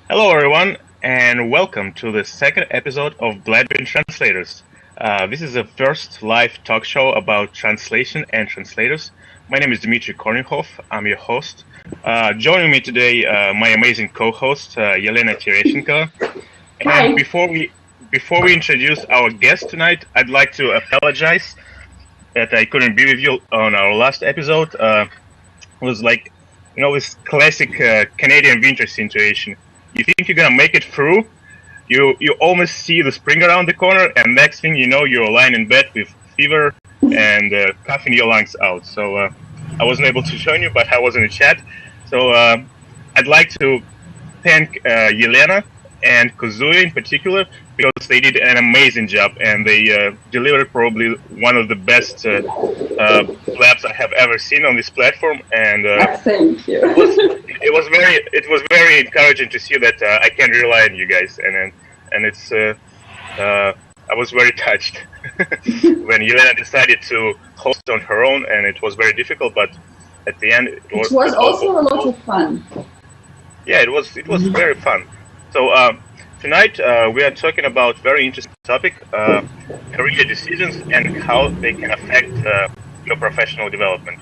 Hello, everyone, and welcome to the second episode of Blackbean Translators. This is the first live talk show about translation and translators. My name is Dmitry Kornyukhov. I'm your host. Joining me today, my amazing co-host, Elena Tereshchenkova. And before we introduce our guest tonight, I'd like to apologize that I couldn't be with you on our last episode. It was like, this classic Canadian winter situation. You think you're gonna make it through, you almost see the spring around the corner, and next thing you know, you're lying in bed with fever and coughing your lungs out. So I wasn't able to join you, but I was in the chat. So I'd like to thank Elena and Kazuya in particular, because they did an amazing job, and they delivered probably one of the best labs I have ever seen on this platform. And thank you. It was very encouraging to see that I can rely on you guys, and it's I was very touched when Elena decided to host on her own, and it was very difficult, but at the end it was also a lot of fun. Yeah, it was very fun. So tonight we are talking about very interesting topic, career decisions and how they can affect your professional development.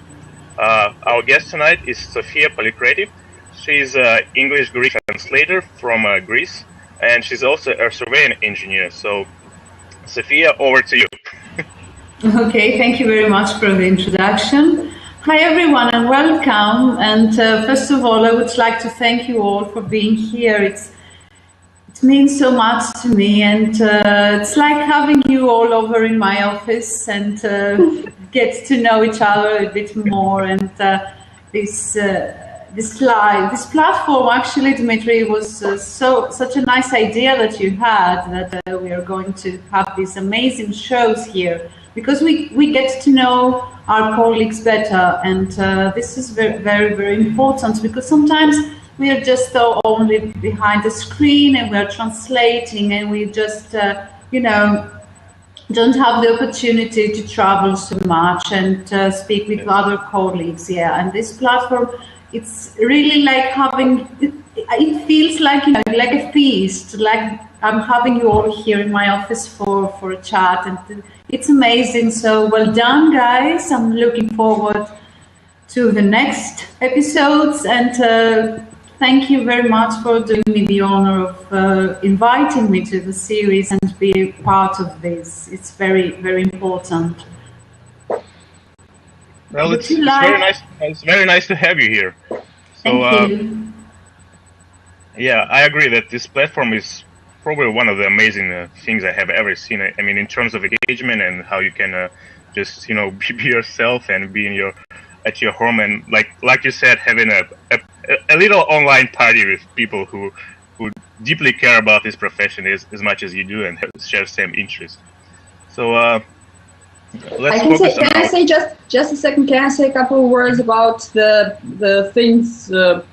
Our guest tonight is Sofia Polykreti. She's an English-Greek translator from Greece, and she's also a surveying engineer. So, Sofia, over to you. Okay, thank you very much for the introduction. Hi everyone and welcome. And first of all, I would like to thank you all for being here. It means so much to me, and it's like having you all over in my office and get to know each other a bit more. And this platform, actually, Dmitry, was such a nice idea that you had, that we are going to have these amazing shows here, because we get to know our colleagues better, and this is very, very, very important, because sometimes we are just only behind the screen and we are translating, and we just, don't have the opportunity to travel so much and speak with other colleagues. Yeah, and this platform, it's really like having, it feels like, like a feast, like I'm having you all here in my office for a chat, and it's amazing. So well done, guys. I'm looking forward to the next episodes, and thank you very much for doing me the honor of inviting me to the series and be a part of this. It's very, very important. Well, it's very nice. It's very nice to have you here. So, thank you. Yeah, I agree that this platform is probably one of the amazing things I have ever seen. I mean, in terms of engagement and how you can just be yourself and be at your home, and like you said, having a little online party with people who deeply care about this profession as much as you do and share the same interest. So let's focus on. Can I say just a second? Can I say a couple of words about the things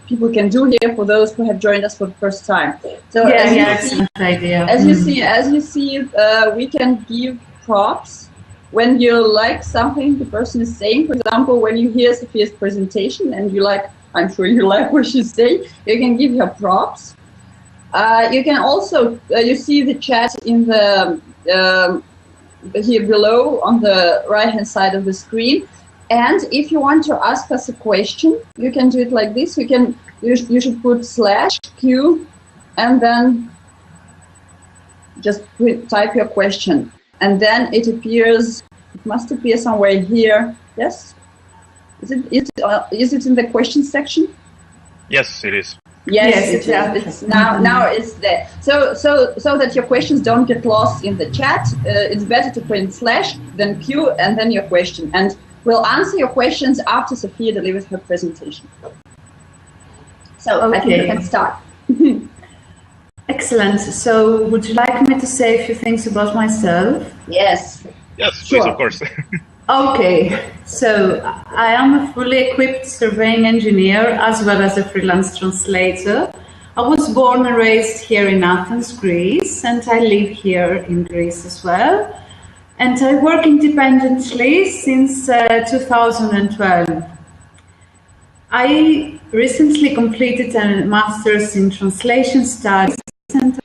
people can do here for those who have joined us for the first time? So excellent idea. As you see, we can give props when you like something the person is saying. For example, when you hear Sofia's presentation and you like, I'm sure you like what she's saying, you can give her props. You can also, you see the chat in the here below on the right hand side of the screen. And if you want to ask us a question, you can do it like this. You should put /Q and then just type your question. And then it appears, it must appear somewhere here. Yes? Is it in the question section? Yes, it is. Yes, it is. It's now it's there. So that your questions don't get lost in the chat, it's better to print / then Q and then your question. And we'll answer your questions after Sofia delivers her presentation. So okay. I think we can start. Excellent. So would you like me to say a few things about myself? Yes. Yes, please, sure. Of course. Okay. So I am a fully equipped surveying engineer as well as a freelance translator. I was born and raised here in Athens, Greece, and I live here in Greece as well. And I work independently since 2012. I recently completed a master's in translation studies, and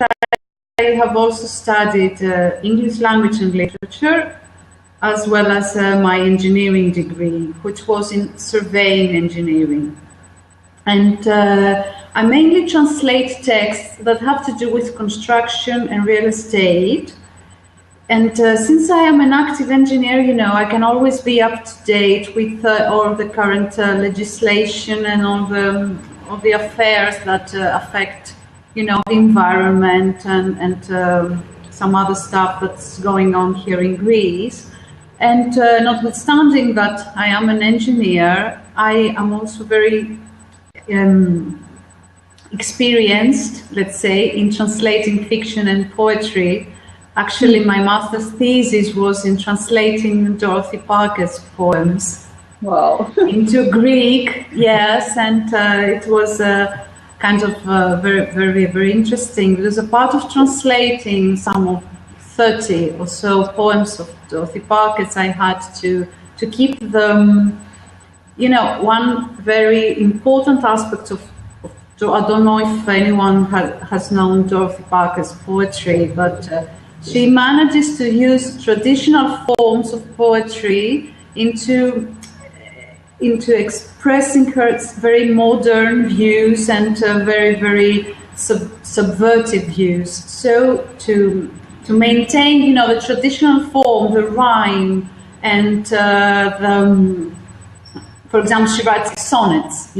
I have also studied English language and literature, as well as my engineering degree, which was in surveying engineering. And I mainly translate texts that have to do with construction and real estate. And since I am an active engineer, I can always be up to date with all the current legislation and all the affairs that affect, the environment and some other stuff that's going on here in Greece. And notwithstanding that I am an engineer, I am also very experienced, let's say, in translating fiction and poetry. Actually, my master's thesis was in translating Dorothy Parker's poems. Wow. Into Greek, yes, and it was kind of very, very, very interesting, because a part of translating some of 30 or so poems of Dorothy Parker's, I had to keep them, one very important aspect of I don't know if anyone has known Dorothy Parker's poetry, but she manages to use traditional forms of poetry into expressing her very modern views and very, very subversive views. So to maintain, the traditional form, the rhyme, and for example, she writes sonnets,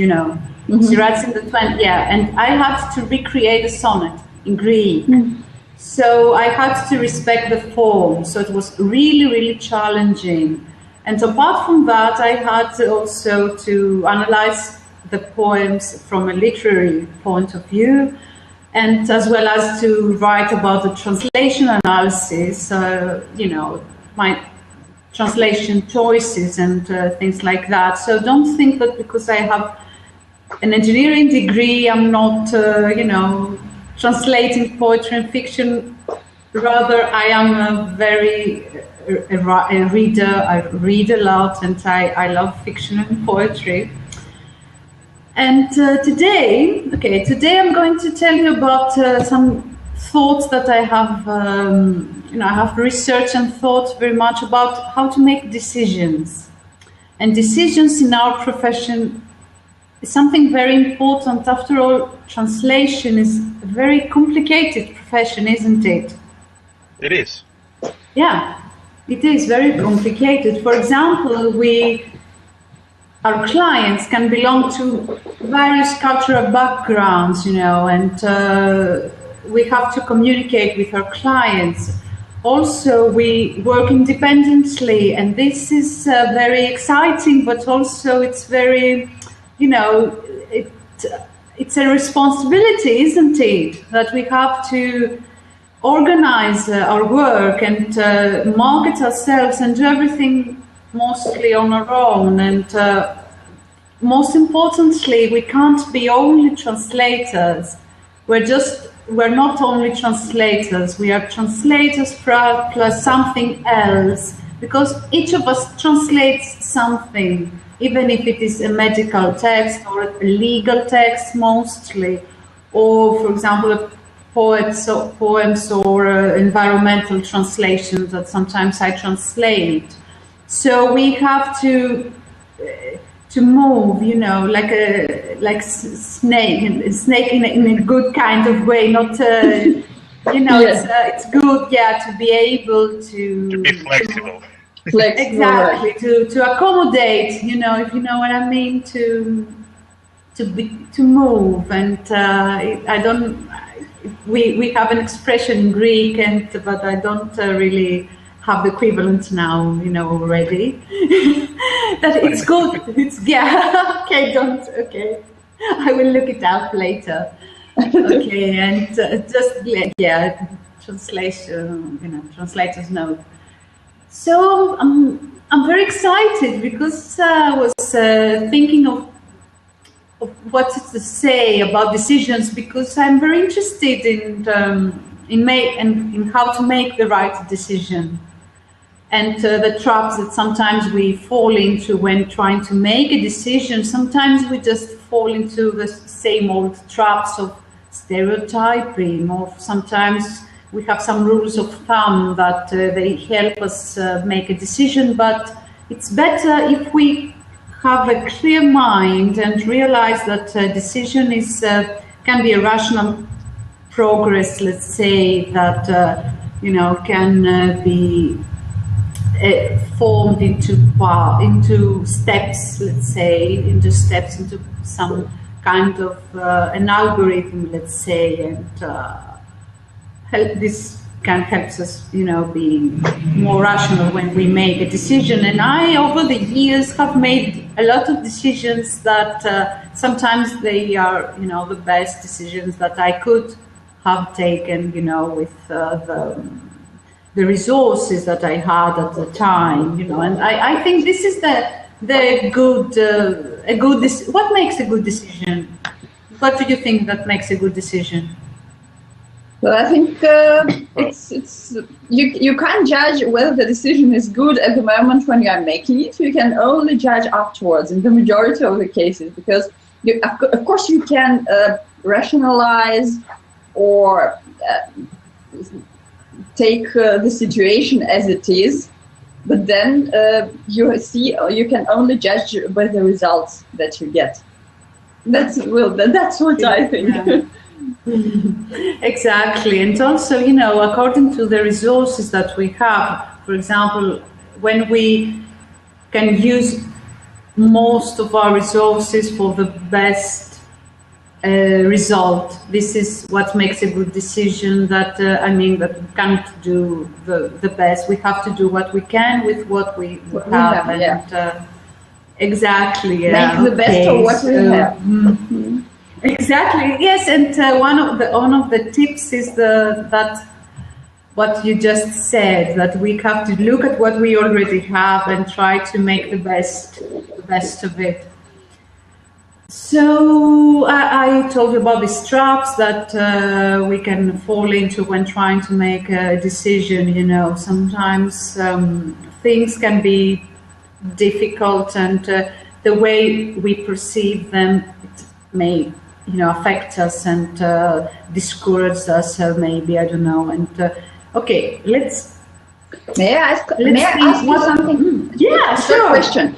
Mm-hmm. She writes in the 20s, and I had to recreate a sonnet in Greek. Mm-hmm. So I had to respect the form. So it was really, really challenging. And apart from that, I had also to analyze the poems from a literary point of view, and as well as to write about the translation analysis, my translation choices and things like that. So don't think that because I have an engineering degree, I'm not, translating poetry and fiction. Rather, I am a reader. I read a lot, and I love fiction and poetry. And today I'm going to tell you about some thoughts that I have. I have researched and thought very much about how to make decisions. And decisions in our profession is something very important. After all, translation is a very complicated profession, isn't it? It is. Yeah, it is very complicated. For example, our clients can belong to various cultural backgrounds, and we have to communicate with our clients. Also, we work independently, and this is very exciting, but also it's very, it's a responsibility, isn't it? That we have to organize our work and market ourselves and do everything mostly on our own. And most importantly, we can't be only translators. We're not only translators, we are translators plus something else, because each of us translates something, even if it is a medical text or a legal text mostly, or for example, poems or environmental translations that sometimes I translate. So we have to move, like snake in a good kind of way. Not, it's good, to be able to be flexible. Exactly, to accommodate, if you know what I mean, to move. And we have an expression in Greek, but I don't really have the equivalent now, already. That it's good. Okay. I will look it up later. Okay, and translation, translators note. So I'm very excited because I was thinking of what to say about decisions, because I'm very interested in how to make the right decision. and the traps that sometimes we fall into when trying to make a decision. Sometimes we just fall into the same old traps of stereotyping, or sometimes we have some rules of thumb that they help us make a decision, but it's better if we have a clear mind and realize that a decision is can be a rational progress, let's say, that can be formed into steps, let's say, into some kind of an algorithm, let's say, and this can help us, be more rational when we make a decision. And I, over the years, have made a lot of decisions that sometimes they are, the best decisions that I could have taken, with the resources that I had at the time, And I think this is what makes a good decision? What do you think that makes a good decision? Well, I think it's you can't judge whether the decision is good at the moment when you are making it. You can only judge afterwards in the majority of the cases, because of course you can rationalize or take the situation as it is, but then you can only judge by the results that you get. That's what I think. Yeah. Exactly. And also, according to the resources that we have, for example, when we can use most of our resources for the best result, this is what makes a good decision. That that we can't do the best. We have to do what we can with what we have. And exactly. Yeah. Make the best of what we have. Mm-hmm. Exactly. Yes, and one of the tips is that what you just said, that we have to look at what we already have and try to make the best of it. So I told you about these traps that we can fall into when trying to make a decision. Sometimes things can be difficult, and the way we perceive them, it may affect us and discourage us, maybe, I don't know. And okay, May I ask you something? Yeah, sure. Question.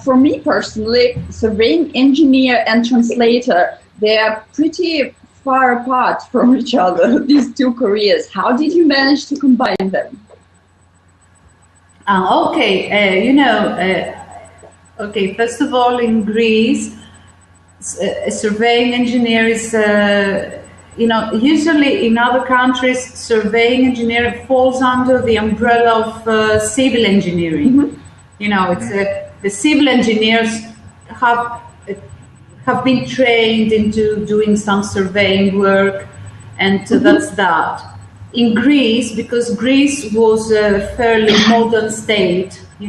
For me personally, surveying engineer and translator, they are pretty far apart from each other, these two careers. How did you manage to combine them? Okay, first of all, in Greece, a surveying engineer is, usually in other countries, surveying engineer falls under the umbrella of civil engineering. Mm-hmm. It's the civil engineers have been trained into doing some surveying work, and that's that. In Greece, because Greece was a fairly modern state, the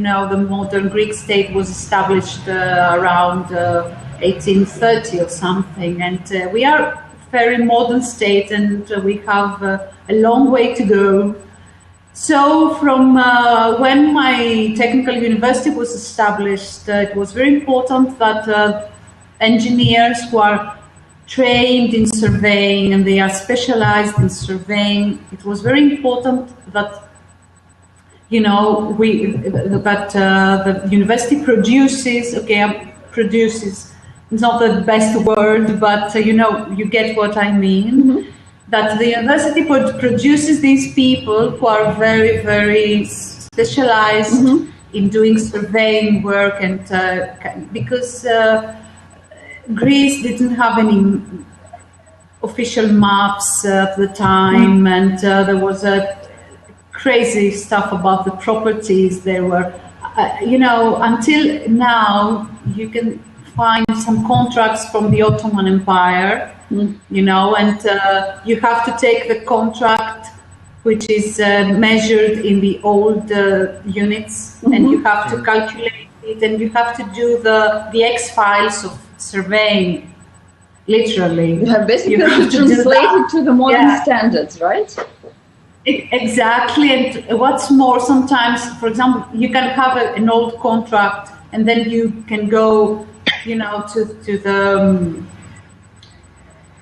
modern Greek state was established around 1830 or something, and we are a very modern state, and we have a long way to go. So from when my technical university was established, it was very important that engineers who are trained in surveying and they are specialized in surveying, it was very important that the university produces, it's not the best word, but you get what I mean. Mm-hmm. That the university produces these people who are very, very specialized mm-hmm. in doing surveying work, and because Greece didn't have any official maps at the time, mm-hmm. and there was crazy stuff about the properties. There were, until now, you can find some contracts from the Ottoman Empire, and you have to take the contract, which is measured in the old units, mm-hmm. and you have to calculate it, and you have to do the X files of surveying, literally. You have basically translated to the modern standards, right? Exactly, and what's more, sometimes, for example, you can have an old contract, and then you can go, to the.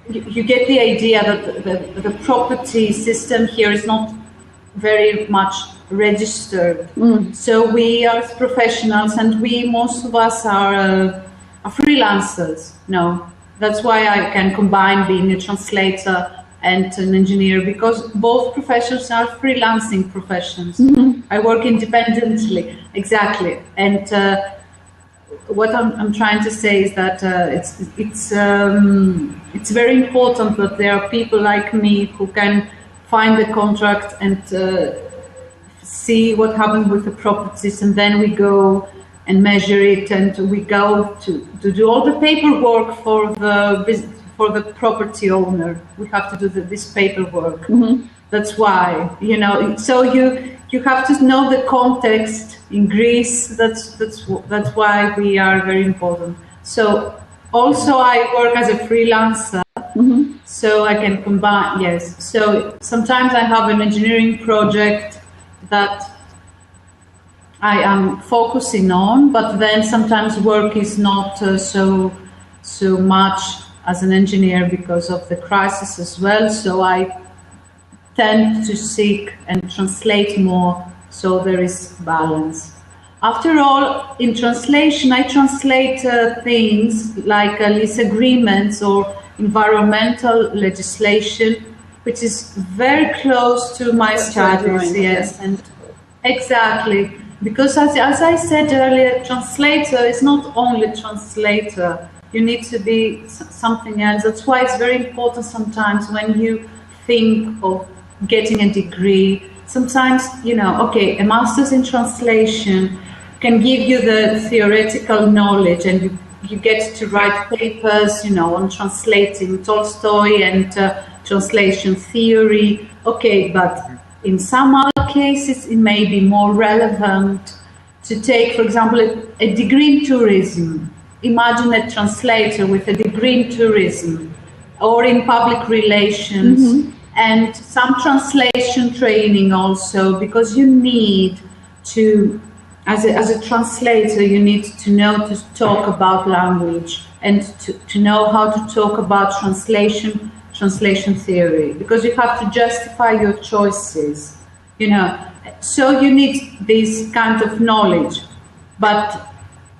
You get the idea that the property system here is not very much registered. So we are professionals, and most of us are freelancers. No, that's why I can combine being a translator and an engineer, because both professions are freelancing professions. I work independently, exactly. And what I'm trying to say is that it's very important that there are people like me who can find the contract and see what happened with the properties, and then we go and measure it, and we go to do all the paperwork for the property owner. We have to do this paperwork. That's why, so you have to know the context in Greece. That's why we are very important. So also I work as a freelancer, so I can combine. Yes. So sometimes I have an engineering project that I am focusing on, but then sometimes work is not so much as an engineer because of the crisis as well. So I tend to seek and translate more, so there is balance. After all, in translation, I translate things like lease agreements or environmental legislation, which is very close to my studies. Yes, and exactly, because as I said earlier, translator is not only translator. You need to be something else. That's why it's very important sometimes when you think of getting a degree. Sometimes, okay, a master's in translation can give you the theoretical knowledge, and you get to write papers, on translating Tolstoy and translation theory. Okay, but in some other cases, it may be more relevant to take, for example, a degree in tourism. Imagine a translator with a degree in tourism or in public relations. And some translation training also, because you need to, as a translator, you need to know to talk about language and to know how to talk about translation theory, because you have to justify your choices, So you need this kind of knowledge. But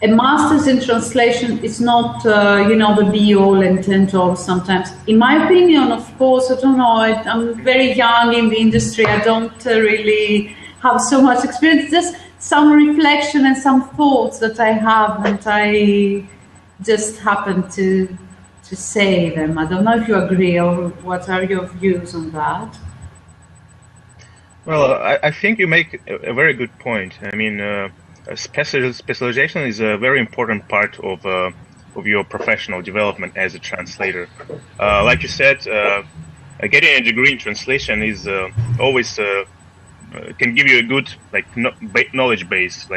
a master's in translation is not, the be-all and end-all sometimes. In my opinion, of course, I don't know, I'm very young in the industry. I don't really have so much experience. Just some reflection and some thoughts that I have, and I just happen to say them. I don't know if you agree, or what are your views on that? Well, I think you make a very good point. I mean, specialization is a very important part of your professional development as a translator. Like you said, getting a degree in translation is always can give you a good knowledge base,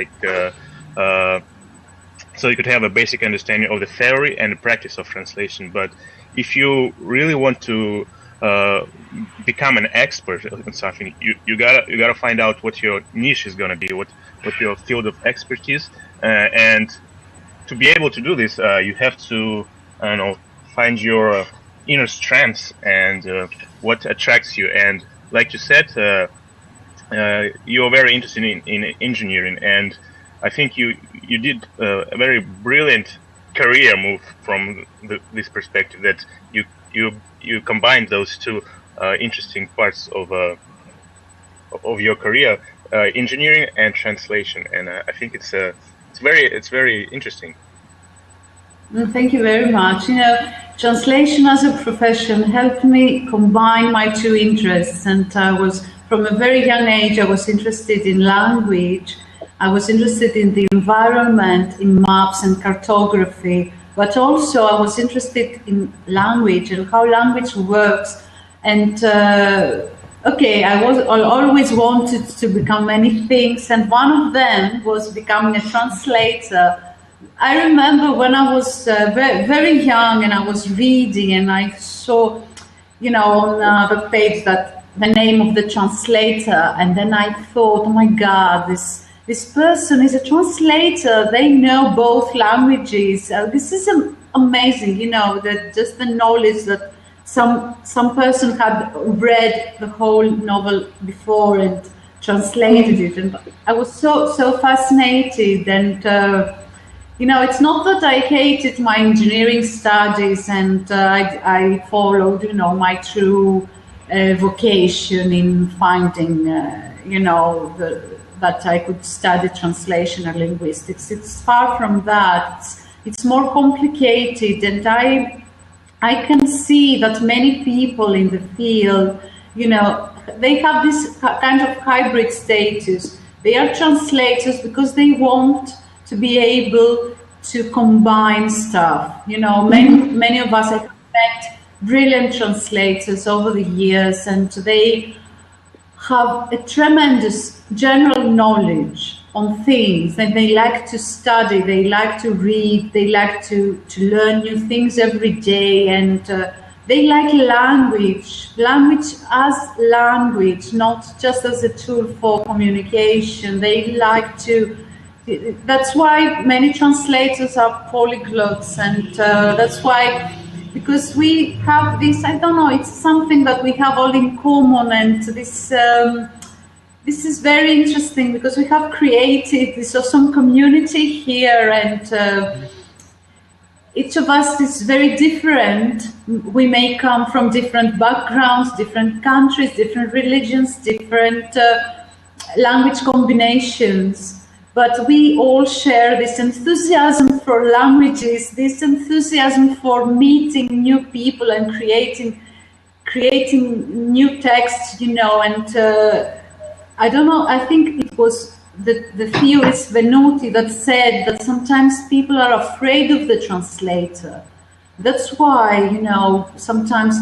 so you could have a basic understanding of the theory and the practice of translation. But if you really want to become an expert in something, you gotta find out what your niche is gonna be, what your field of expertise, and to be able to do this, you have to find your inner strengths and what attracts you. And like you said, you're very interested in engineering, and I think you did a very brilliant career move from this perspective, that you combined those two interesting parts of your career, engineering and translation, and I think it's very interesting. Thank you very much. Translation as a profession helped me combine my two interests, and I was, from a very young age, I was interested in language. I was interested in the environment, in maps and cartography, but also I was interested in language and how language works. And I always wanted to become many things, and one of them was becoming a translator. I remember when I was very young, and I was reading, and I saw, on the page that the name of the translator, and then I thought, oh my God, this person is a translator. They know both languages. This is amazing, you know, that just the knowledge that some person had read the whole novel before and translated it, and I was so fascinated. And you know, it's not that I hated my engineering studies, and I followed, you know, my true vocation in finding, you know, that I could study translation or linguistics. It's far from that. It's more complicated, and I can see that many people in the field, you know, they have this kind of hybrid status. They are translators because they want to be able to combine stuff. You know, many of us have met brilliant translators over the years, and they have a tremendous general knowledge on things, and they like to study, they like to read, they like to learn new things every day, and they like language as language, not just as a tool for communication. They like to, that's why many translators are polyglots, and that's why, because we have this, I don't know, it's something that we have all in common, and this is very interesting because we have created this awesome community here, and each of us is very different. We may come from different backgrounds, different countries, different religions, different language combinations, but we all share this enthusiasm for languages, this enthusiasm for meeting new people and creating new texts, you know, and I don't know, I think it was the theorist Venuti that said that sometimes people are afraid of the translator. That's why, you know, sometimes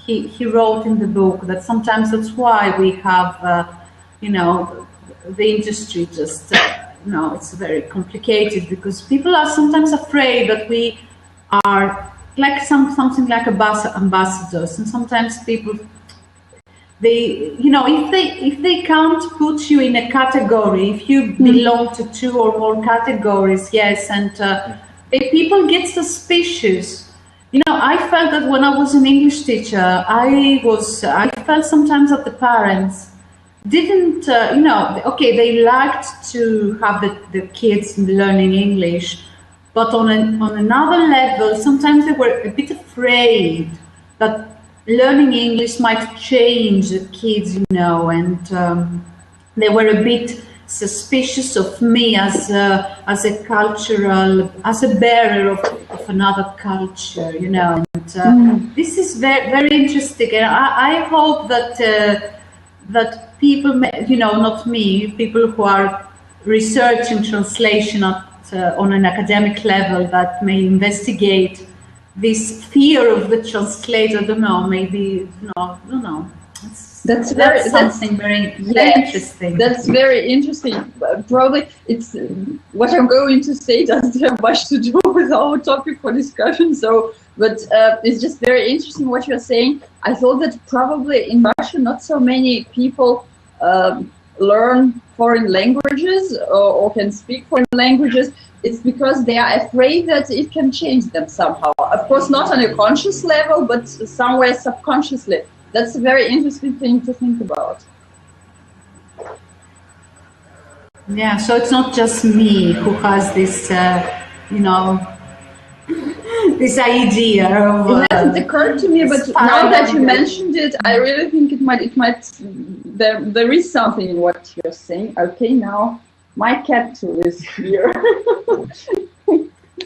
he wrote in the book that sometimes that's why we have, you know, the industry just, you know, it's very complicated because people are sometimes afraid that we are like something like ambassadors, and sometimes people, they, you know, if they can't put you in a category, if you belong to 2 or more categories, yes, and people get suspicious. You know, I felt that when I was an English teacher, I felt sometimes that the parents didn't, you know, okay, they liked to have the kids learning English, but on another level, sometimes they were a bit afraid that learning English might change the kids, you know, and they were a bit suspicious of me as a cultural, as a bearer of another culture, you know. And this is very, very interesting, and I hope that people, you know, not me, people who are researching translation on an academic level, that may investigate this fear of the translator. I don't know, maybe, no, I don't know. That's something very interesting. That's very interesting. Probably it's what I'm going to say doesn't have much to do with our topic for discussion. So, but it's just very interesting what you're saying. I thought that probably in Russia not so many people learn foreign languages or can speak foreign languages. It's because they are afraid that it can change them somehow. Of course, not on a conscious level, but somewhere subconsciously. That's a very interesting thing to think about. Yeah, so it's not just me who has this, you know, this idea of... It hasn't occurred to me, but now that you mentioned it, I really think it might, there is something in what you're saying. Okay, now my cat too is here.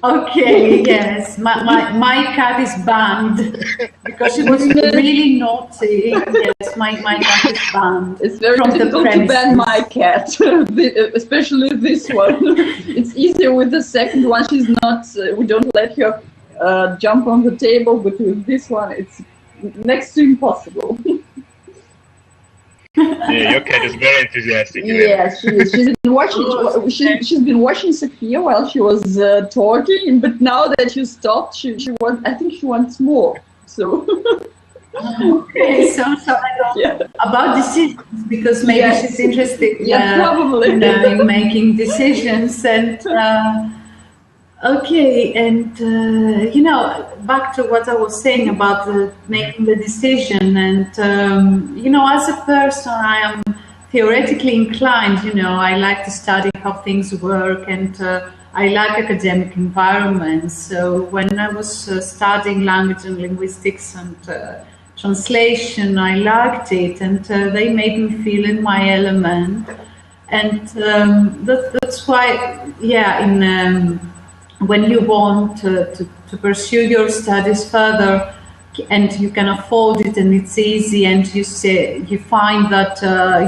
Okay, yes, my cat is banned because she was really naughty. Yes, my cat is banned. It's very difficult to ban my cat, especially this one. It's easier with the second one. She's not. We don't let her jump on the table, but with this one, it's next to impossible. Yeah, your cat is very enthusiastic. Yes, she is. She's been watching Sofia while she was talking, but now that you stopped, she wants. I think she wants more. So. Okay, so I don't about decisions, because maybe she's interested probably. in making decisions. And okay, and back to what I was saying about making the decision. And as a person, I am theoretically inclined. I like to study how things work, and I like academic environments. So when I was studying language and linguistics and translation, I liked it, and they made me feel in my element. And that's why, when you want to pursue your studies further, and you can afford it, and it's easy, and you find that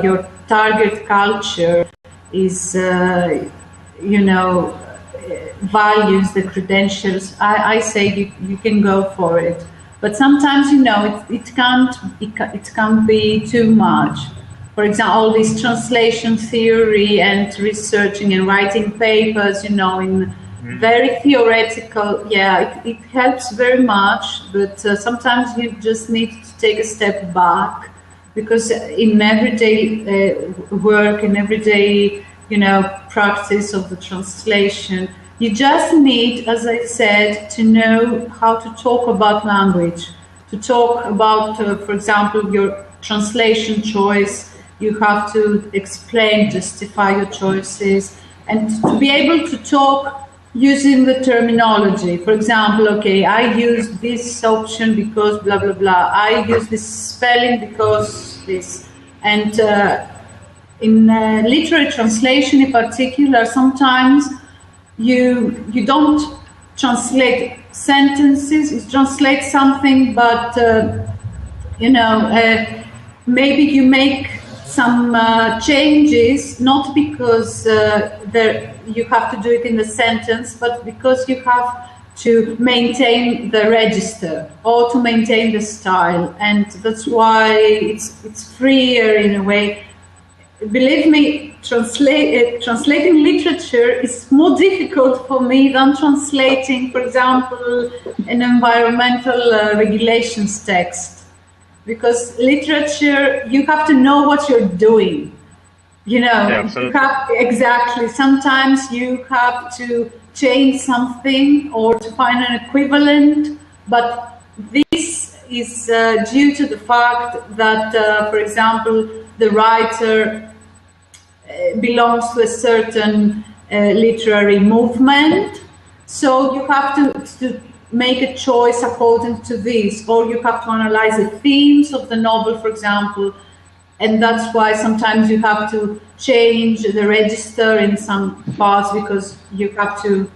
your target culture is values the credentials, I say you can go for it. But sometimes it can't be too much. For example, all this translation theory and researching and writing papers, in very theoretical, it helps very much, but sometimes you just need to take a step back, because in everyday work, in everyday practice of the translation, you just need, as I said, to know how to talk about language, to talk about, for example, your translation choice. You have to explain, justify your choices, and to be able to talk using the terminology. For example, okay, I use this option because blah, blah, blah. I use this spelling because this. And in literary translation in particular, sometimes you don't translate sentences, you translate something, but maybe you make some changes, not because you have to do it in the sentence, but because you have to maintain the register or to maintain the style, and that's why it's freer in a way. Believe me, translating literature is more difficult for me than translating, for example, an environmental regulations text. Because literature, you have to know what you're doing. Exactly. Sometimes you have to change something or to find an equivalent, but this is due to the fact that, for example, the writer belongs to a certain literary movement, so you have to make a choice according to this, or you have to analyze the themes of the novel, for example, and that's why sometimes you have to change the register in some parts, because you have to,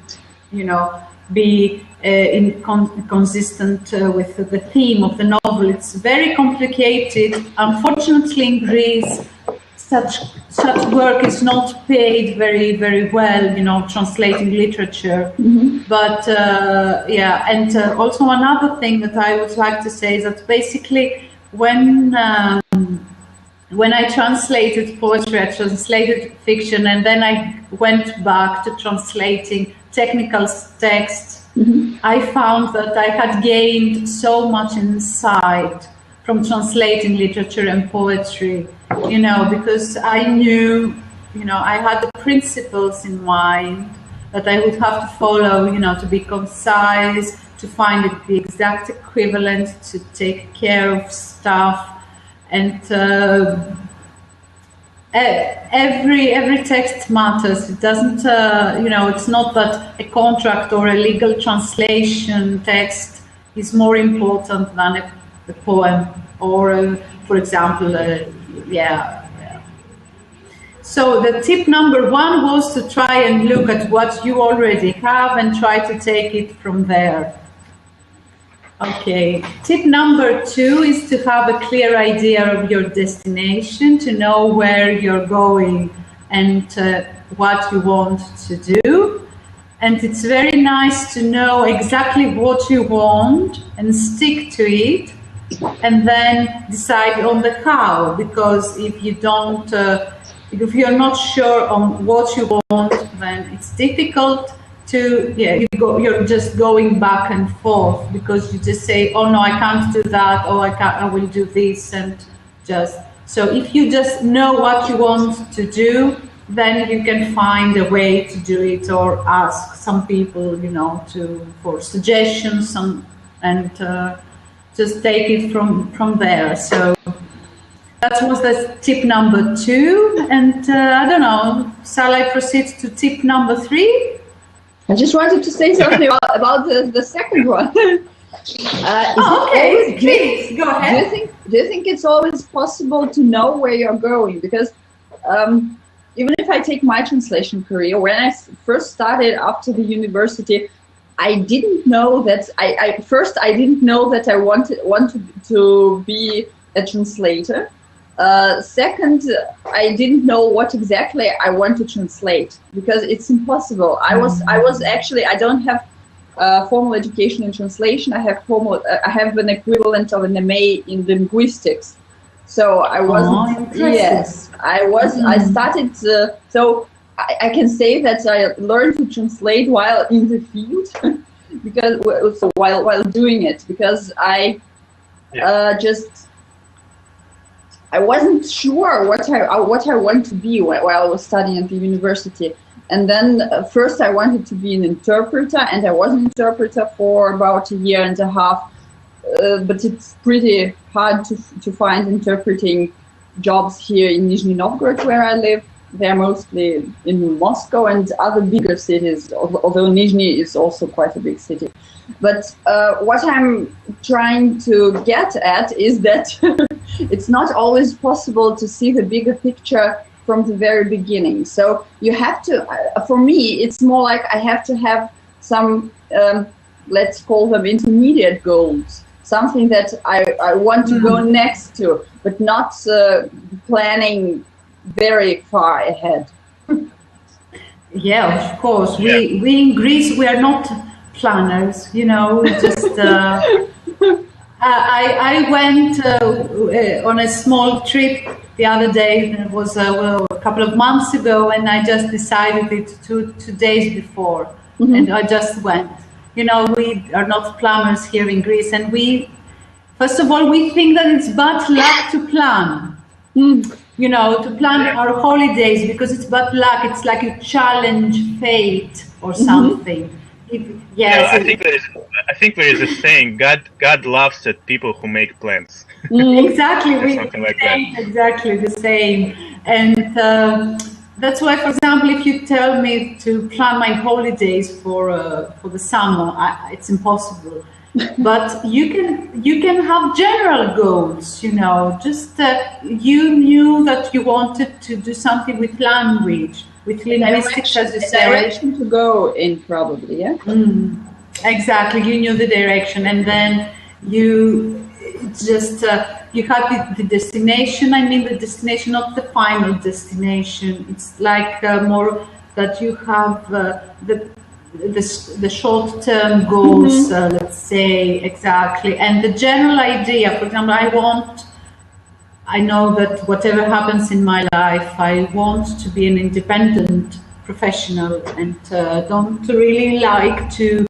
be consistent with the theme of the novel. It's very complicated. Unfortunately, in Greece, such work is not paid very, very well, translating literature. Mm-hmm. But and also another thing that I would like to say is that basically when I translated poetry, I translated fiction, and then I went back to translating technical texts, mm-hmm. I found that I had gained so much insight from translating literature and poetry, because I knew, I had the principles in mind that I would have to follow, to be concise, to find the exact equivalent, to take care of stuff. And every text matters. It doesn't, it's not that a contract or a legal translation text is more important than a poem or, for example, So the tip number 1 was to try and look at what you already have and try to take it from there. Okay, tip number 2 is to have a clear idea of your destination, to know where you're going and what you want to do. And it's very nice to know exactly what you want and stick to it, and then decide on the how, because if you don't, if you're not sure on what you want, then it's difficult you're just going back and forth because you just say, oh no, I can't do that, or I will do this, and just so if you just know what you want to do, then you can find a way to do it, or ask some people, for suggestions, and just take it from there. So that was the tip number 2, and I don't know, shall I proceed to tip number 3? I just wanted to say something about the second one. Okay, please go ahead. Do you think it's always possible to know where you're going? Because even if I take my translation career, when I first started after the university, I didn't know that I didn't know that I wanted to be a translator. Second, I didn't know what exactly I want to translate, because it's impossible. I was actually, I don't have formal education in translation. I have an equivalent of an MA in linguistics. So I wasn't. Yes, I was. I started. So I can say that I learned to translate while in the field, because while doing it, because I I wasn't sure what I want to be while I was studying at the university. And then first I wanted to be an interpreter, and I was an interpreter for about a year and a half. But it's pretty hard to find interpreting jobs here in Nizhny Novgorod, where I live. They're mostly in Moscow and other bigger cities, although Nizhny is also quite a big city. But what I'm trying to get at is that it's not always possible to see the bigger picture from the very beginning. So you have to, for me, it's more like I have to have some, let's call them intermediate goals. Something that I want to go next to, but not planning very far ahead. Yeah, of course. We in Greece, we are not planners, just... I went on a small trip the other day. It was a couple of months ago, and I just decided it 2 days before, and I just went. We are not planners here in Greece, and first of all, we think that it's bad luck to plan. To plan our holidays, because it's bad luck. It's like you challenge fate or something. I think there is a saying: God laughs at people who make plans. Exactly, something like that. Exactly the same, and that's why, for example, if you tell me to plan my holidays for the summer, it's impossible. But you can have general goals. Just you knew that you wanted to do something with language. With linguistics, as you say, direction to go in, probably, yeah. Exactly, you knew the direction, and then you just you had the destination. I mean, the destination, not the final destination. It's like more that you have the short-term goals, let's say, exactly, and the general idea. For example, I know that whatever happens in my life, I want to be an independent professional, and don't really like to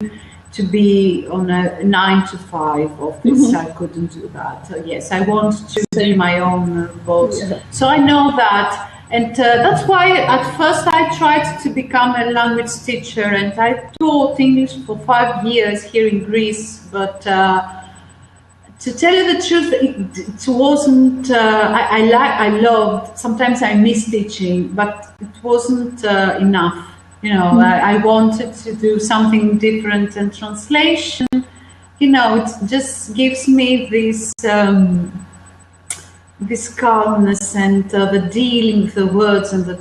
be on a 9-to-5 office. I couldn't do that. Yes, I want to be my own boss. Yeah. So I know that, and that's why at first I tried to become a language teacher, and I taught English for 5 years here in Greece, but to tell you the truth, it wasn't. I loved. Sometimes I miss teaching, but it wasn't enough. I wanted to do something different, and translation. It just gives me this calmness and the dealing with the words and the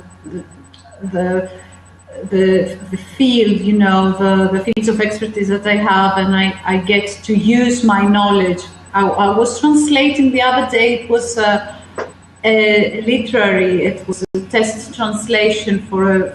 field. The fields of expertise that I have, and I get to use my knowledge. I was translating the other day. It was literary. It was a test translation for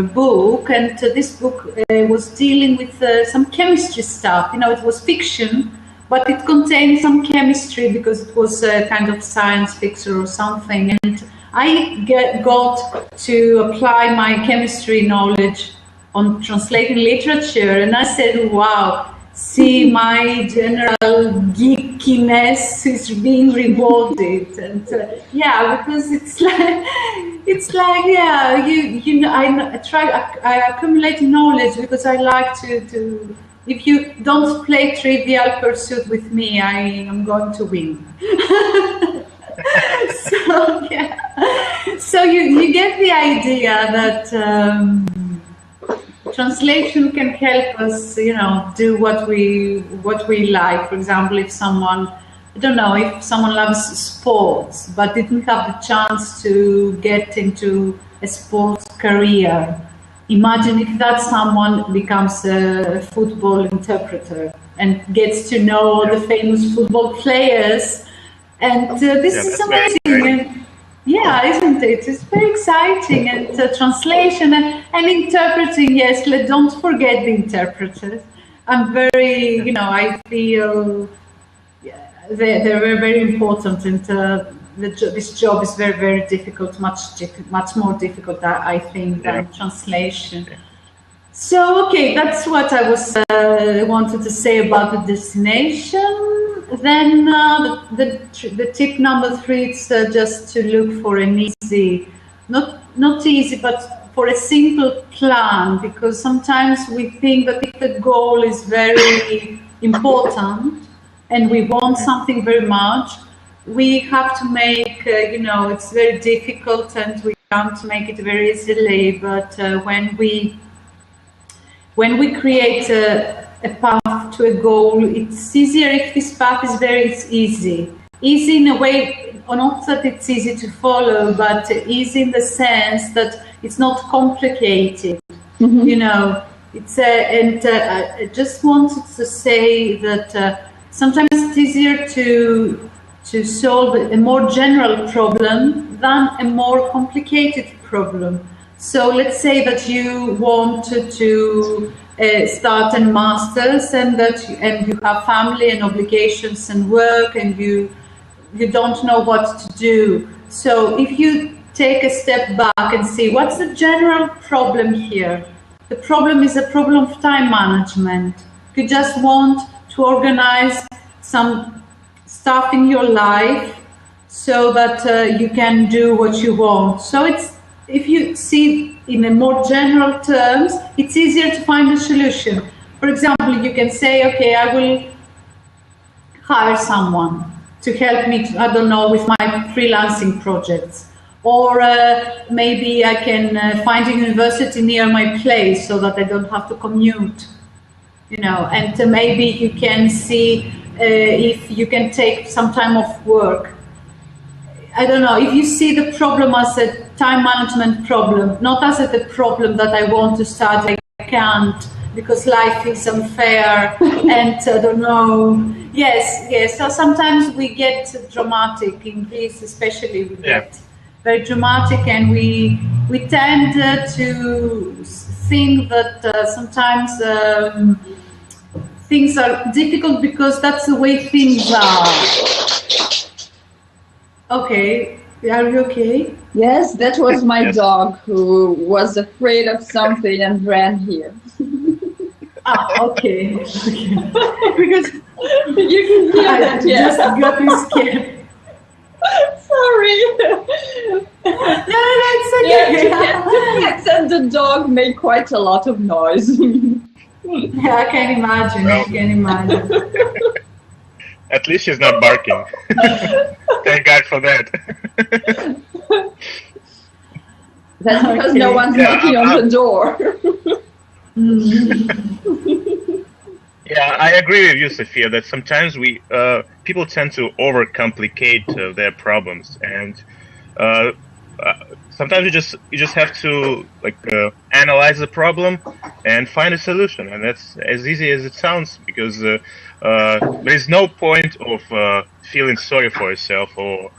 a book, and this book was dealing with some chemistry stuff. It was fiction, but it contained some chemistry because it was a kind of science fiction or something. And I got to apply my chemistry knowledge on translating literature, and I said, wow, see, my general geekiness is being rewarded. And yeah, because it's like yeah, you know, I accumulate knowledge because I like to. If you don't play Trivial Pursuit with me, I am going to win. So yeah, so you get the idea that translation can help us, you know, do what we like. For example, if someone, I don't know, if someone loves sports but didn't have the chance to get into a sports career, imagine if that someone becomes a football interpreter and gets to know all the famous football players. And this is amazing. Yeah, isn't it? It's very exciting. And translation and interpreting, yes, don't forget the interpreters. I'm very, you know, I feel they're very, very important. And this job is very, very difficult, much more difficult, I think, than translation. So, okay, that's what I was wanted to say about the destination. Then the tip number 3 is just to look for an easy, not easy, but for a simple plan, because sometimes we think that if the goal is very important and we want something very much, we have to make, you know, it's very difficult and we can't make it very easily. But when we create a path to a goal, it's easier if this path is very easy. Easy in a way, not that it's easy to follow, but easy in the sense that it's not complicated. Mm-hmm. You know, it's and I just wanted to say that sometimes it's easier to solve a more general problem than a more complicated problem. So let's say that you want to start a master's and you have family and obligations and work and you don't know what to do. So if you take a step back and see what's the general problem here, the problem is a problem of time management. You just want to organize some stuff in your life so that you can do what you want. So if you see in a more general terms, it's easier to find a solution. For example, you can say, okay, I will hire someone to help me, I don't know, with my freelancing projects. Or maybe I can find a university near my place so that I don't have to commute, you know, and maybe you can see if you can take some time off work. I don't know, if you see the problem as a time management problem, not as a problem that I want to start, I can't because life is unfair and I don't know. Yes. So sometimes we get dramatic in Greece, especially we get very dramatic, and we tend to think that sometimes things are difficult because that's the way things are. Okay, are you okay? Yes, that was my dog who was afraid of something and ran here. Okay. Because you can hear that, just got me scared. Sorry. No, that's okay. The cats and the dog make quite a lot of noise. Yeah, I can imagine. At least she's not barking. Thank God for that. That's because no one's knocking on the door. Yeah, I agree with you, Sofia, that sometimes people tend to overcomplicate their problems, and sometimes you just have to analyze the problem and find a solution, and that's as easy as it sounds, because there's no point of feeling sorry for yourself or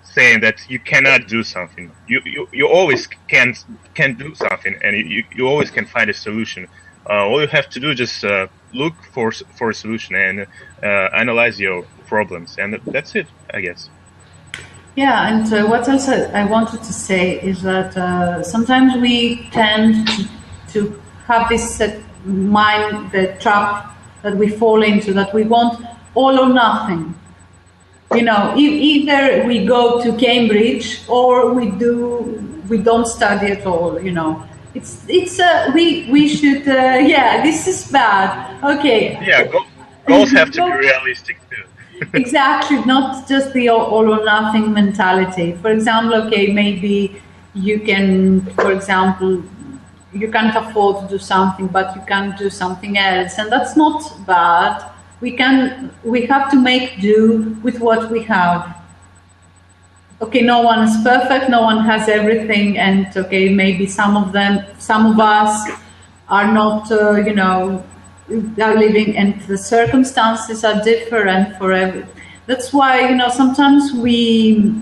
saying that you cannot do something. You always can do something, and you always can find a solution. All you have to do is just look for a solution and analyze your problems, and that's it, I guess. Yeah, and what else I wanted to say is that sometimes we tend to have this mind, the trap that we fall into, that we want all or nothing. You know, either we go to Cambridge or we don't study at all. You know, we should yeah, this is bad. Okay. Yeah, goals have to be realistic too. Exactly, not just the all or nothing mentality. For example, okay, maybe you can, for example, you can't afford to do something, but you can do something else, and that's not bad. We have to make do with what we have. Okay, no one is perfect, no one has everything, and okay, maybe some of us are not, you know, are living, and the circumstances are different for every. That's why, you know, sometimes we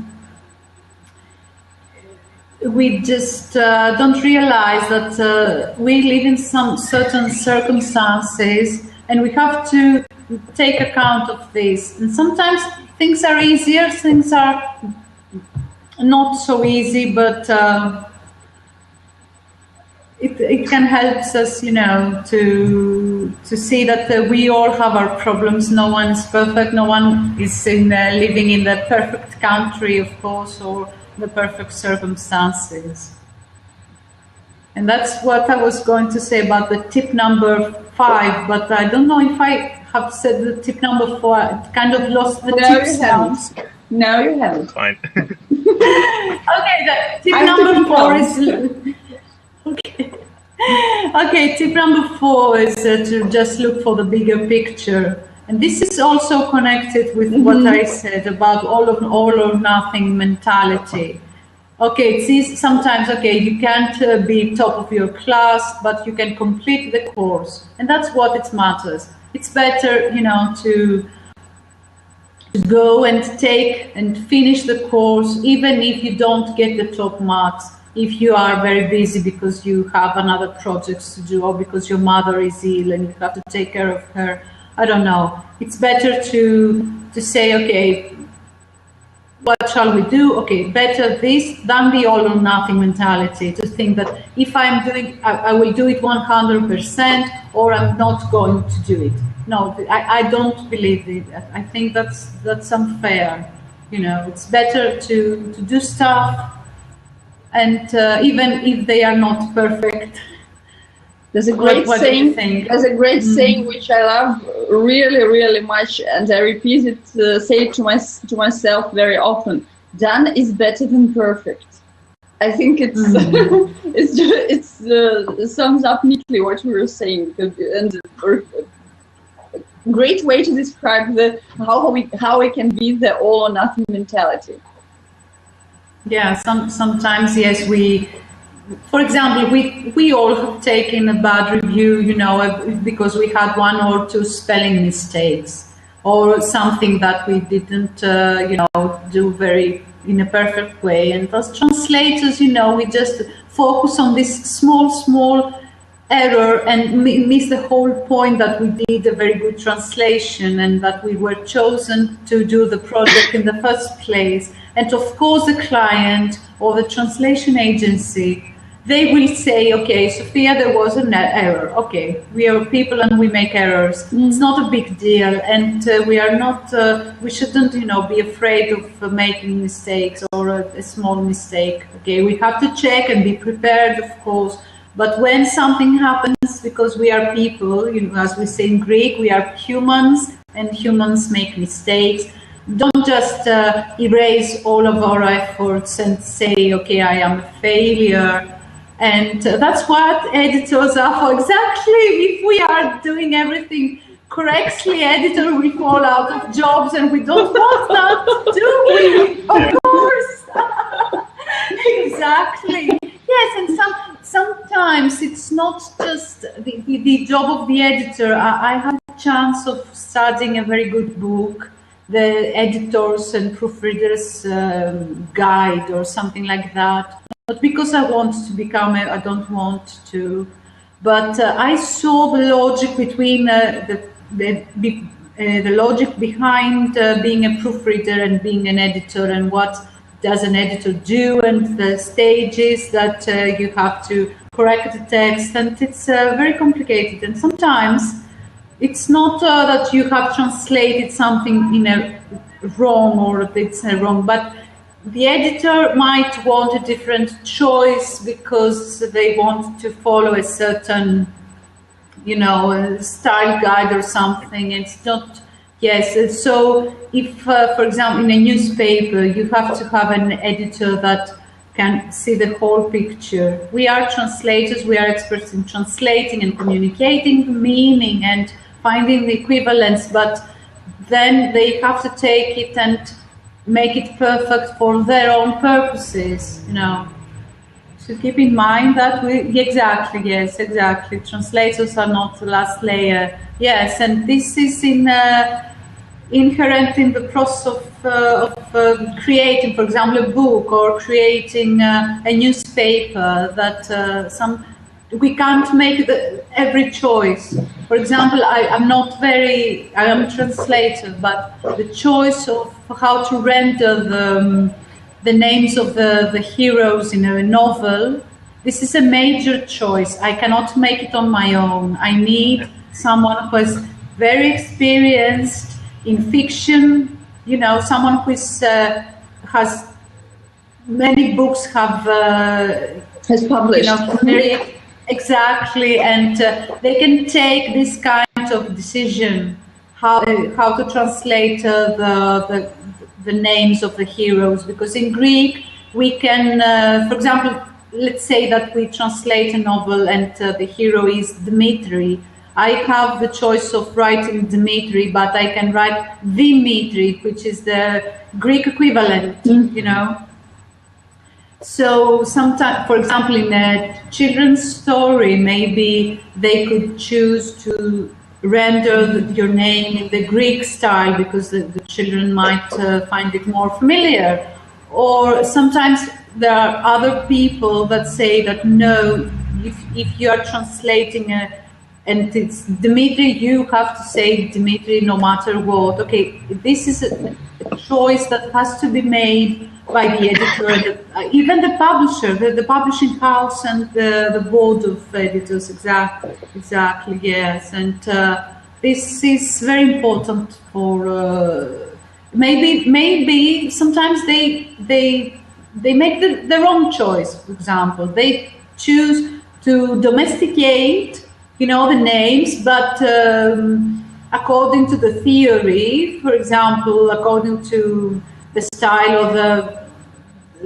just don't realize that we live in some certain circumstances, and we have to take account of this. And sometimes things are easier, things are not so easy, but it can help us, you know, to see that we all have our problems. No one is perfect. No one is living in the perfect country, of course, or the perfect circumstances. And that's what I was going to say about the tip number 5. But I don't know if I have said the tip number 4. It kind of lost the tip sound. No, you haven't. Fine. Okay, the tip number 4 is. Okay, tip number 4 is to just look for the bigger picture. And this is also connected with what I said about all or nothing mentality. Okay, it's sometimes, okay, you can't be top of your class, but you can complete the course. And that's what it matters. It's better, you know, to go and take and finish the course, even if you don't get the top marks. If you are very busy because you have another projects to do, or because your mother is ill and you have to take care of her, I don't know. It's better to say, okay, what shall we do? Okay, better this than the all or nothing mentality, to think that if I'm doing, I will do it 100%, or I'm not going to do it. No, I don't believe it. I think that's unfair. You know, it's better to do stuff, and even if they are not perfect. There's a great saying. There's a great saying which I love really, really much, and I repeat it, say it to myself very often. Done is better than perfect. I think it sums up neatly what we were saying, and a great way to describe how we can be the all or nothing mentality. Yeah, sometimes yes, for example, we all have taken a bad review, you know, because we had 1 or 2 spelling mistakes, or something that we didn't, you know, do very in a perfect way. And as translators, you know, we just focus on this small error and miss the whole point that we did a very good translation, and that we were chosen to do the project in the first place. And of course, the client or the translation agency, they will say, okay, Sofia, there was an error. Okay, we are people and we make errors. It's not a big deal, and we are not. We shouldn't, you know, be afraid of making mistakes or a small mistake. Okay, we have to check and be prepared, of course. But when something happens, because we are people, you know, as we say in Greek, we are humans, and humans make mistakes. Don't just erase all of our efforts and say, okay, I am a failure. And that's what editors are for. Exactly. If we are doing everything correctly, editor will fall out of jobs, and we don't want that, do we? Of course. Exactly. Yes, and sometimes it's not just the job of the editor. I had a chance of studying a very good book, the editor's and proofreader's guide or something like that. Not because I want to become I don't want to, but I saw the logic between the logic behind being a proofreader and being an editor, and what does an editor do, and the stages that you have to correct the text, and it's very complicated. And sometimes it's not that you have translated something in a wrong or it's wrong, but the editor might want a different choice because they want to follow a certain, a style guide or something. It's not, yes. So if, for example, in a newspaper, you have to have an editor that can see the whole picture. We are translators, we are experts in translating and communicating the meaning and finding the equivalence, but then they have to take it and make it perfect for their own purposes, So keep in mind that exactly. Translators are not the last layer. Yes, and this is inherent in the process of creating, for example, a book or creating a newspaper. That we can't make every choice. For example, I am a translator, but the choice of how to render the names of the heroes in a novel, this is a major choice. I cannot make it on my own. I need someone who is very experienced in fiction, someone who has many books, has published. Exactly, and they can take this kind of decision, how to translate the names of the heroes, because in Greek we can, for example, let's say that we translate a novel and the hero is Dmitry. I have the choice of writing Dmitry, but I can write Dmitry, which is the Greek equivalent, So sometimes, for example, in a children's story, maybe they could choose to render your name in the Greek style because the children might find it more familiar. Or sometimes there are other people that say that no, if you are translating and it's Dmitry, you have to say Dmitry no matter what. Okay, this is a choice that has to be made by the editor, even the publisher, the publishing house, and the board of editors. Exactly, yes. And this is very important for maybe sometimes they make the wrong choice. For example, they choose to domesticate, the names, but according to the theory, for example, according to the style of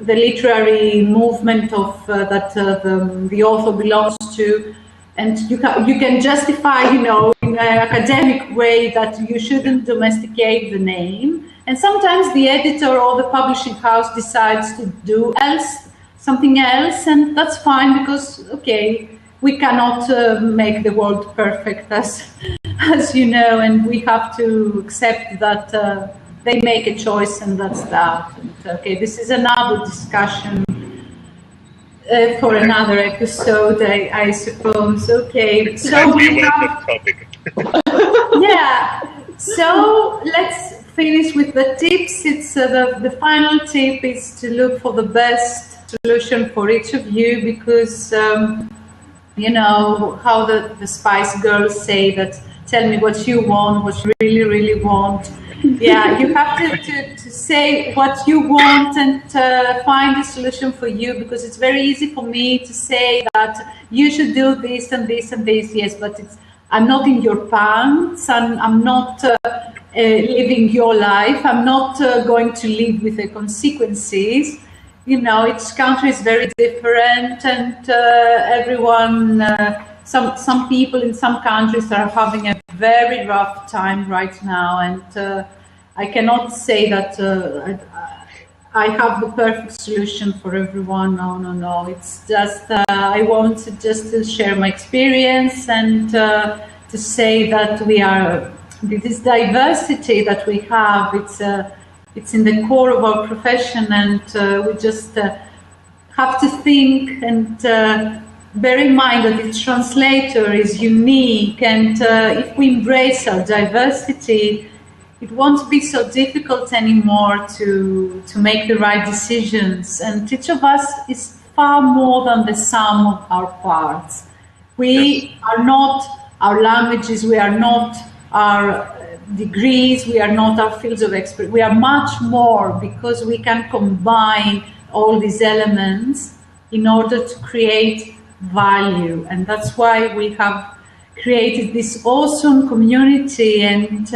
the literary movement of that the author belongs to, and you can justify, in an academic way that you shouldn't domesticate the name, and sometimes the editor or the publishing house decides to do something else, and that's fine because we cannot make the world perfect as you know, and we have to accept that. They make a choice, and that's that. And, this is another discussion for another episode, I suppose. Okay, so we have. Yeah. So let's finish with the tips. It's the final tip is to look for the best solution for each of you, because how the Spice Girls say that. Tell me what you want, what you really, really want. Yeah, you have to say what you want and find a solution for you, because it's very easy for me to say that you should do this and this and this. Yes, but I'm not in your pants, and I'm not living your life. I'm not going to live with the consequences. Each country is very different, and everyone. Some people in some countries are having a very rough time right now, and I cannot say that I have the perfect solution for everyone. No. It's just I want to share my experience and to say that this diversity that we have. It's in the core of our profession, and we just have to think and. Bear in mind that each translator is unique, and if we embrace our diversity, it won't be so difficult anymore to make the right decisions. And each of us is far more than the sum of our parts. We are not our languages, we are not our degrees, we are not our fields of expertise. We are much more, because we can combine all these elements in order to create value. And that's why we have created this awesome community. And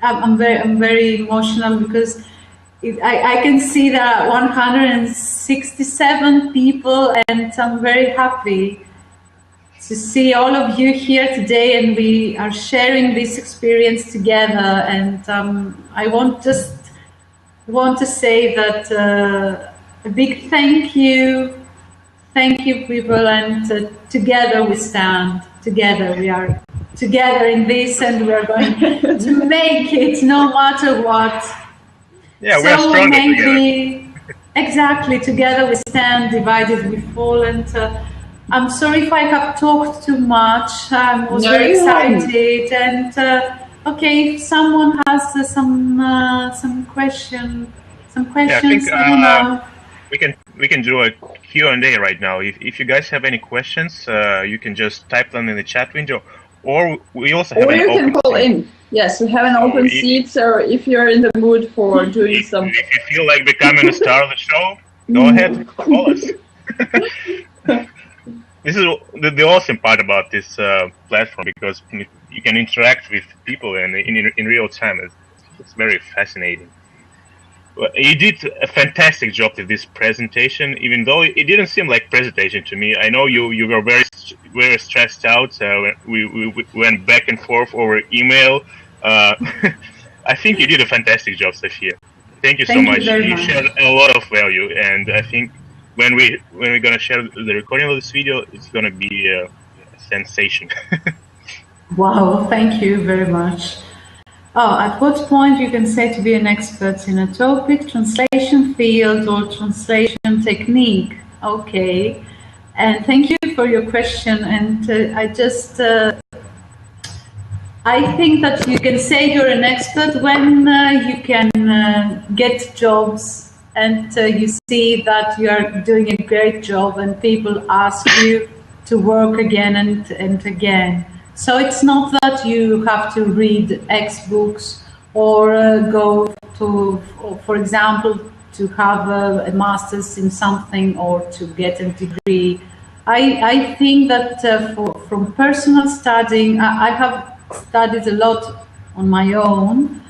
I'm very emotional, because I can see that 167 people, and I'm very happy to see all of you here today, and we are sharing this experience together. And I want to say that a big thank you, people, and together we stand. Together we are together in this, and we are going to make it no matter what. Yeah, we are stronger together. Exactly, together we stand, divided we fall. And I'm sorry if I have talked too much. I was very excited. And okay, if someone has some questions, yeah, I think, I don't know. We can do a Q&A right now. If you guys have any questions, you can just type them in the chat window, or we also have an open can call in. Yes, we have an open seat, so if you're in the mood for doing something. If you feel like becoming a star of the show, go ahead, call us. This is the awesome part about this platform, because you can interact with people in real time. It's very fascinating. You did a fantastic job with this presentation, even though it didn't seem like presentation to me. I know you were very stressed out. We went back and forth over email. I think you did a fantastic job, Sofia. Thank you so much. You shared a lot of value, and I think when we're gonna share the recording of this video, it's gonna be a sensation. Wow! Thank you very much. Oh, at what point you can say to be an expert in a topic, translation field, or translation technique? Okay, and thank you for your question. And I think that you can say you're an expert when you can get jobs, and you see that you are doing a great job, and people ask you to work again and again. So it's not that you have to read X books or go to, for example, to have a master's in something or to get a degree. I think that from personal studying, I have studied a lot on my own,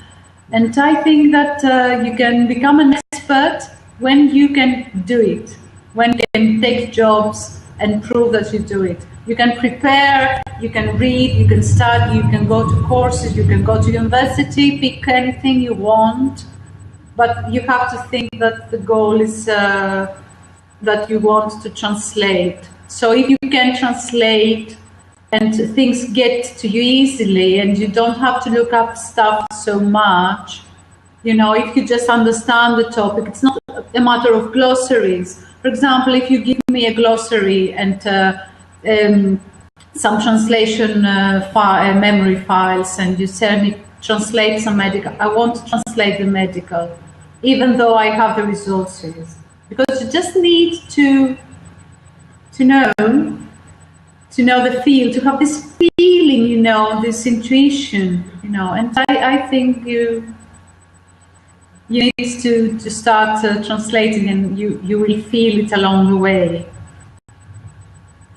and I think that you can become an expert when you can do it, when you can take jobs and prove that you do it. You can prepare, you can read, you can study, you can go to courses, you can go to university, pick anything you want, but you have to think that the goal is that you want to translate. So if you can translate and things get to you easily and you don't have to look up stuff so much, you know, if you just understand the topic, it's not a matter of glossaries. For example, if you give me a glossary and some translation memory files, and you tell me translate some medical, I want to translate the medical, even though I have the resources, because you just need to know the field, to have this feeling, you know, this intuition, you know. And I think you need to start translating, and you will feel it along the way.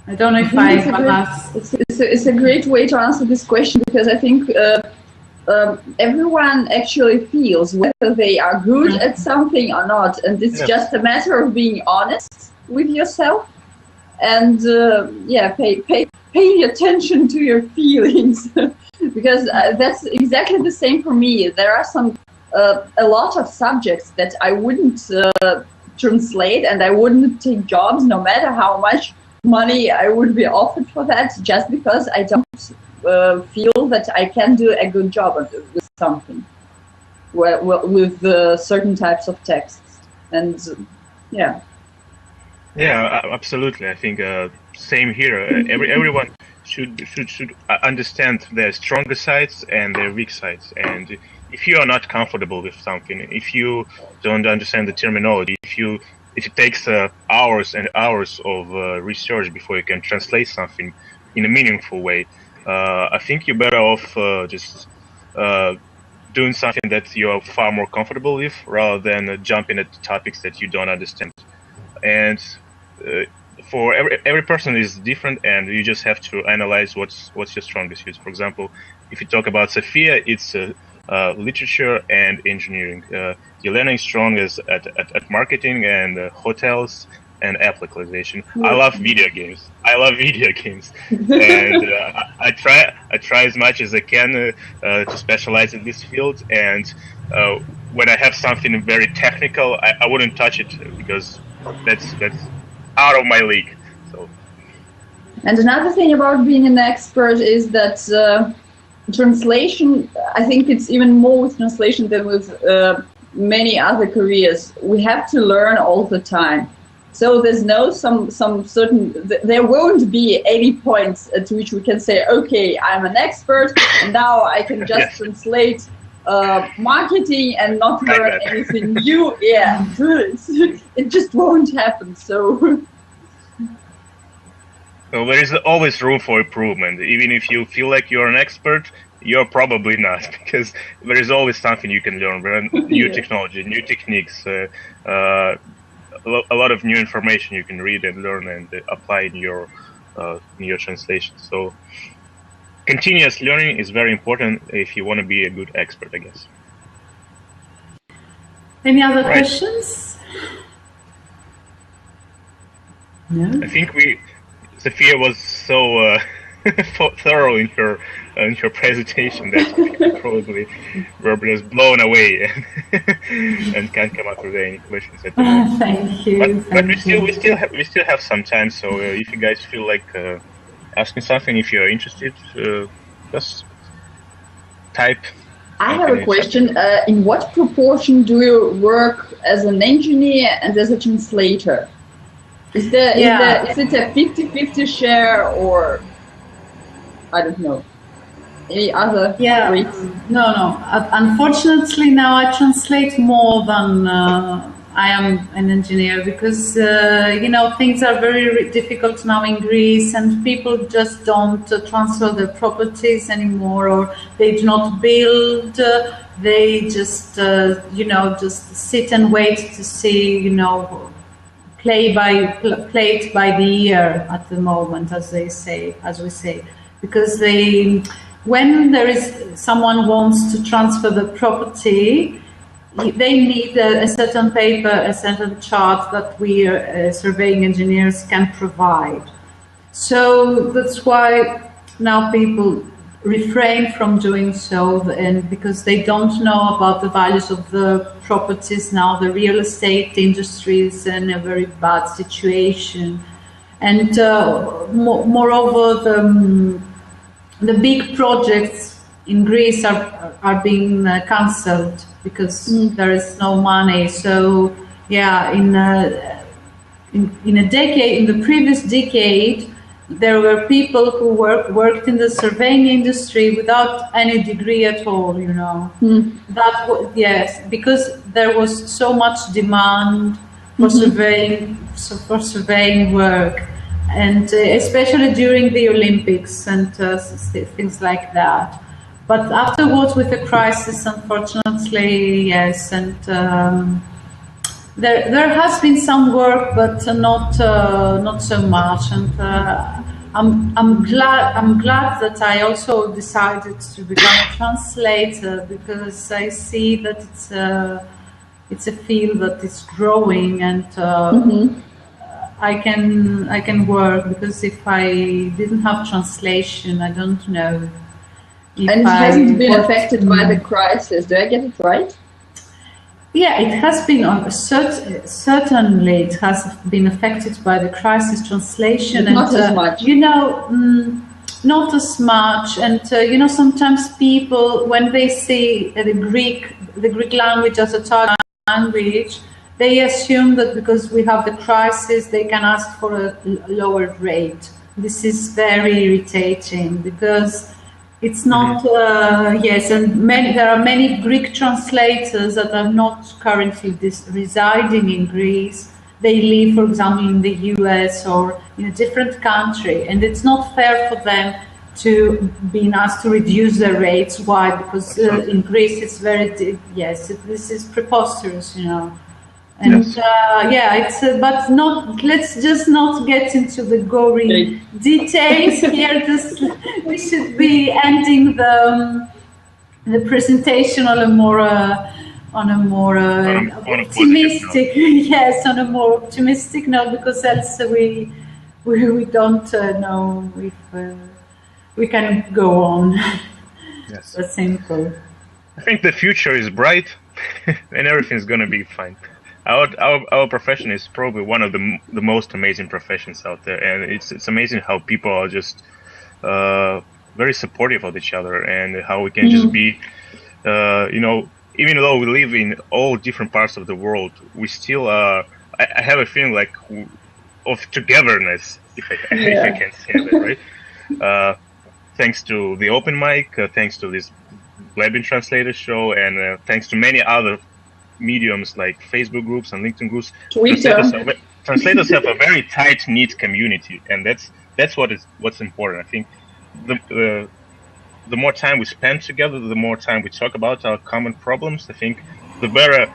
I don't know if I have asked. It's a great way to answer this question, because I think everyone actually feels whether they are good at something or not, and it's just a matter of being honest with yourself and paying attention to your feelings, because that's exactly the same for me. There are a lot of subjects that I wouldn't translate, and I wouldn't take jobs no matter how much money I would be offered for that, just because I don't feel that I can do a good job with something, with certain types of texts. And yeah, absolutely. I think same here. Everyone should understand their stronger sides and their weak sides. And if you are not comfortable with something, if you don't understand the terminology, if it takes hours and hours of research before you can translate something in a meaningful way, I think you're better off just doing something that you're far more comfortable with, rather than jumping at topics that you don't understand. And for every person is different, and you just have to analyze what's your strongest use. For example, if you talk about Sofia, it's literature and engineering. Elena is strong at marketing and hotels and app localization. I love video games. And I try as much as I can to specialize in this field. And when I have something very technical, I wouldn't touch it, because that's out of my league. So. And another thing about being an expert is that translation, I think it's even more with translation than with many other careers. We have to learn all the time. So there's no some certain, there won't be 80 points to which we can say, okay, I'm an expert and now I can just translate marketing and not learn anything new. Yeah, it just won't happen. So there is always room for improvement. Even if you feel like you're an expert, you're probably not, because there is always something you can learn. New technology, new techniques, a lot of new information you can read and learn and apply in your translation. So continuous learning is very important if you want to be a good expert, I guess. Any other questions? No? I think Sofia was so thorough in her presentation that we probably were just blown away and can't come up with any questions at the moment. Thank you. But we still have some time. So if you guys feel like asking something, if you're interested, just type. I have a question. In what proportion do you work as an engineer and as a translator? Is it a 50-50 share, or I don't know, any other rates? No. Unfortunately, now I translate more than I am an engineer, because things are very difficult now in Greece, and people just don't transfer their properties anymore, or they do not build. They just just sit and wait to see play it by the ear at the moment, as we say, because when there is someone wants to transfer the property, they need a certain paper, a certain chart that we surveying engineers can provide. So that's why now people refrain from doing so, and because they don't know about the values of the properties now. The real estate industry is in a very bad situation, and moreover, the big projects in Greece are being cancelled because there is no money. So in the previous decade, there were people who worked in the surveying industry without any degree at all, because there was so much demand for surveying work, and especially during the Olympics and things like that. But afterwards, with the crisis, unfortunately, yes, and there has been some work, but not so much. And I'm glad that I also decided to become a translator, because I see that it's a field that is growing, and I can work, because if I didn't have translation, I don't know. And it hasn't been affected by the crisis. Do I get it right? Yeah, it has been certainly. It has been affected by the crisis, translation, but not as much. Not as much. And sometimes people, when they see the Greek language as a target language, they assume that because we have the crisis, they can ask for a lower rate. This is very irritating because it's not, yes, and there are many Greek translators that are not currently residing in Greece. They live, for example, in the US or in a different country, and it's not fair for them to being asked to reduce their rates. Why? Because in Greece it's very, yes, this is preposterous, you know. And it's but not. Let's just not get into the gory details here. Just we should be ending the presentation on a more optimistic, yes, on a more optimistic note, because else we don't know if we can go on. Yes, that's simple. I think the future is bright, and everything's gonna be fine. Our profession is probably one of the most amazing professions out there, and it's amazing how people are just very supportive of each other, and how we can just be, you know, even though we live in all different parts of the world, we still I have a feeling like of togetherness, if I can say that, right? Thanks to the open mic, thanks to this Blabin Translators show, and thanks to many other mediums like Facebook groups and LinkedIn groups, translators have a very tight-knit community, and that's what's important. I think the more time we spend together, the more time we talk about our common problems, I think the better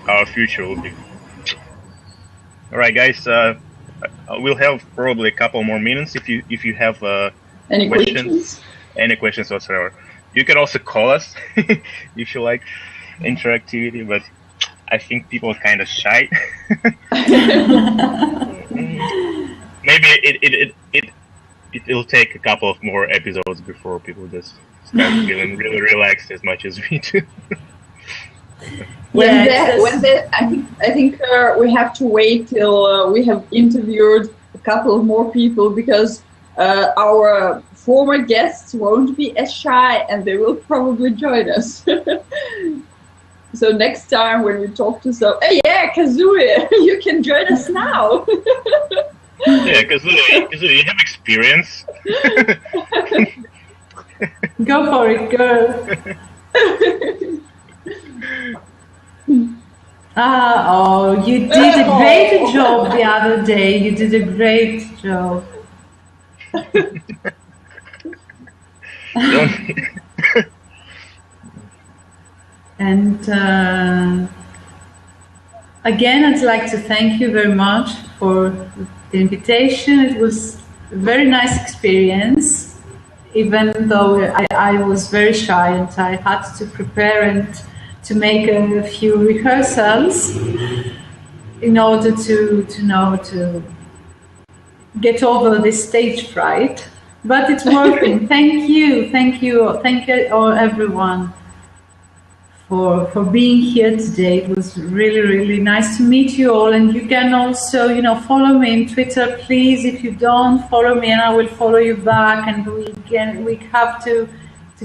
our future will be. All right, guys, we'll have probably a couple more minutes if you have any questions whatsoever. You can also call us if you like interactivity, but I think people are kind of shy. Maybe it'll take a couple of more episodes before people just start feeling really relaxed as much as we do. I think we have to wait till we have interviewed a couple of more people, because our former guests won't be as shy, and they will probably join us. So next time when we talk to hey, yeah, Kazui, you can join us now. Yeah, Kazui, you have experience. Go for it, girl. You did a great job the other day. You did a great job. And again, I'd like to thank you very much for the invitation. It was a very nice experience, even though I was very shy and I had to prepare and to make a few rehearsals in order to get over this stage fright. But it's working. Thank you all, everyone, for being here today. It was really, really nice to meet you all. And you can also, follow me on Twitter, please. If you don't follow me, and I will follow you back. And we have to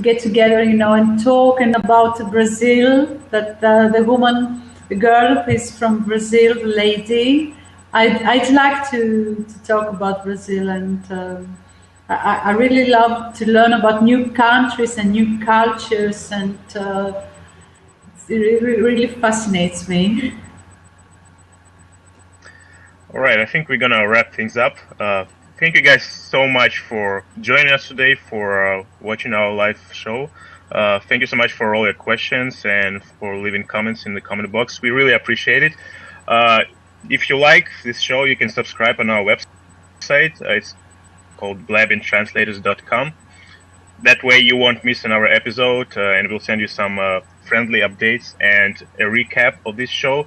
get together, and talk and about Brazil. That the girl who is from Brazil, the lady. I'd like to talk about Brazil, and I really love to learn about new countries and new cultures, and it really fascinates me. All right, I think we're gonna wrap things up. Thank you guys so much for joining us today, for watching our live show. Thank you so much for all your questions and for leaving comments in the comment box. We really appreciate it. If you like this show, you can subscribe on our website. It's called blabintranslators.com. That way you won't miss another episode, and we'll send you some friendly updates and a recap of this show.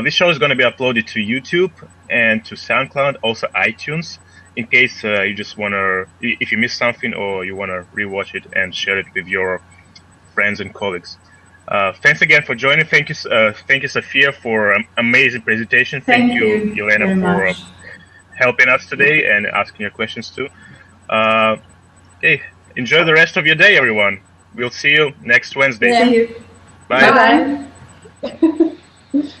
This show is going to be uploaded to YouTube and to SoundCloud, also iTunes, in case you just want to, if you missed something or you want to rewatch it and share it with your friends and colleagues. Thanks again for joining. Thank you, Sofia, for an amazing presentation. Thank you, Elena, for helping us today and asking your questions too. Hey, enjoy the rest of your day, everyone. We'll see you next Wednesday. Thank you. Bye. Bye.